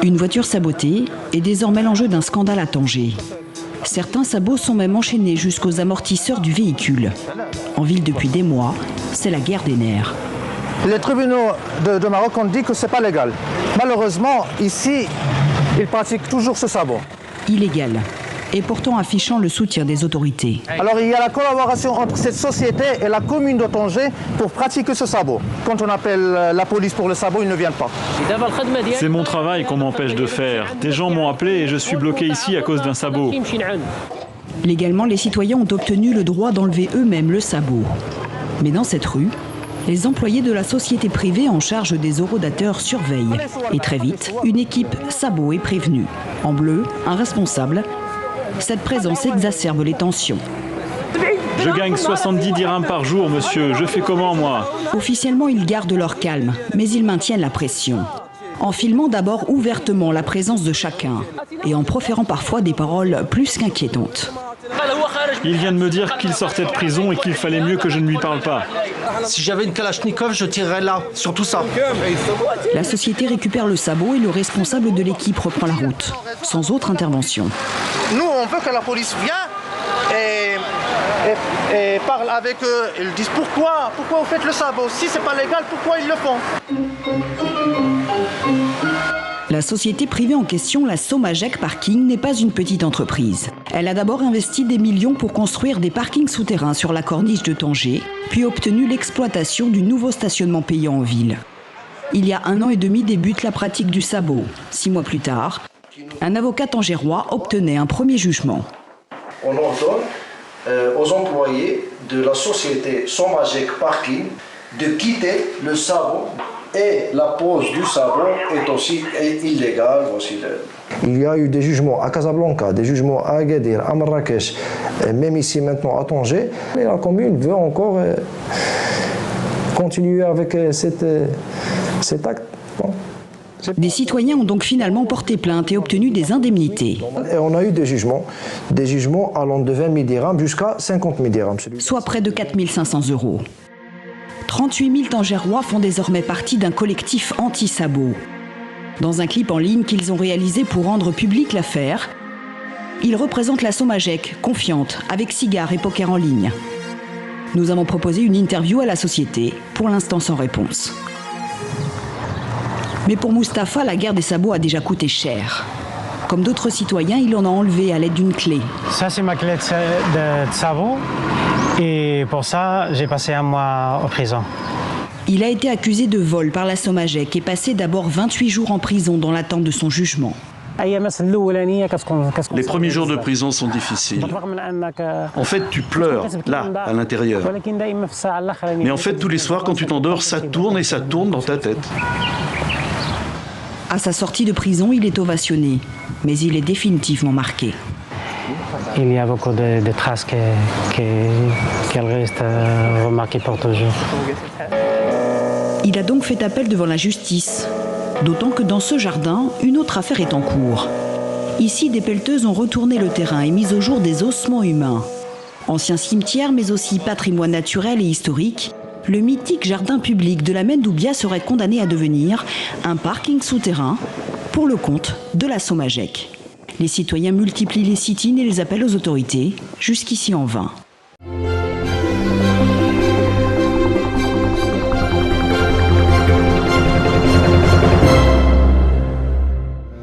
Une voiture sabotée est désormais l'enjeu d'un scandale à Tanger. Certains sabots sont même enchaînés jusqu'aux amortisseurs du véhicule. En ville depuis des mois, c'est la guerre des nerfs. Les tribunaux de Maroc ont dit que ce n'est pas légal. Malheureusement, ici, ils pratiquent toujours ce sabot. Illégal, et pourtant affichant le soutien des autorités. Alors il y a la collaboration entre cette société et la commune de Tanger pour pratiquer ce sabot. Quand on appelle la police pour le sabot, ils ne viennent pas. C'est mon travail qu'on m'empêche de faire. Des gens m'ont appelé et je suis bloqué ici à cause d'un sabot. Légalement, les citoyens ont obtenu le droit d'enlever eux-mêmes le sabot. Mais dans cette rue, les employés de la société privée en charge des horodateurs surveillent. Et très vite, une équipe sabot est prévenue. En bleu, un responsable. Cette présence exacerbe les tensions. Je gagne 70 dirhams par jour, monsieur. Je fais comment, moi? Officiellement, ils gardent leur calme, mais ils maintiennent la pression. En filmant d'abord ouvertement la présence de chacun et en proférant parfois des paroles plus qu'inquiétantes. Il vient de me dire qu'il sortait de prison et qu'il fallait mieux que je ne lui parle pas. Si j'avais une Kalachnikov, je tirerais là, sur tout ça. La société récupère le sabot et le responsable de l'équipe reprend la route, sans autre intervention. Nous, on veut que la police vienne et parle avec eux. Ils disent pourquoi vous faites le sabot? Si c'est pas légal, pourquoi ils le font? La société privée en question, la Somajec Parking, n'est pas une petite entreprise. Elle a d'abord investi des millions pour construire des parkings souterrains sur la corniche de Tanger, puis obtenu l'exploitation du nouveau stationnement payant en ville. Il y a 1 an et demi débute la pratique du sabot. 6 mois plus tard, un avocat tangérois obtenait un premier jugement. On ordonne aux employés de la société Somajec Parking de quitter le sabot. Et la pose du sabot est aussi illégale. Il y a eu des jugements à Casablanca, des jugements à Agadir, à Marrakech, et même ici maintenant à Tanger. Et la commune veut encore continuer avec cet acte. Bon. Des citoyens ont donc finalement porté plainte et obtenu des indemnités. Et on a eu des jugements allant de 20 000 dirhams jusqu'à 50 000 dirhams. Soit près de 4 500 €. 38 000 Tangérois font désormais partie d'un collectif anti-sabot. Dans un clip en ligne qu'ils ont réalisé pour rendre publique l'affaire, ils représentent la Somajec, confiante, avec cigares et poker en ligne. Nous avons proposé une interview à la société, pour l'instant sans réponse. Mais pour Mustapha, la guerre des sabots a déjà coûté cher. Comme d'autres citoyens, il en a enlevé à l'aide d'une clé. Ça, c'est ma clé de sabot. Et pour ça, j'ai passé 1 mois en prison. Il a été accusé de vol par la Somajec et passé d'abord 28 jours en prison dans l'attente de son jugement. Les premiers jours de prison sont difficiles. En fait, tu pleures, là, à l'intérieur. Mais en fait, tous les soirs, quand tu t'endors, ça tourne et ça tourne dans ta tête. À sa sortie de prison, il est ovationné, mais il est définitivement marqué. Il y a beaucoup de traces qu'elles restent remarquées pour toujours. Il a donc fait appel devant la justice. D'autant que dans ce jardin, une autre affaire est en cours. Ici, des pelleteuses ont retourné le terrain et mis au jour des ossements humains. Ancien cimetière, mais aussi patrimoine naturel et historique, le mythique jardin public de la Mendoubia serait condamné à devenir un parking souterrain pour le compte de la Somajec. Les citoyens multiplient les sit-ins et les appels aux autorités, jusqu'ici en vain.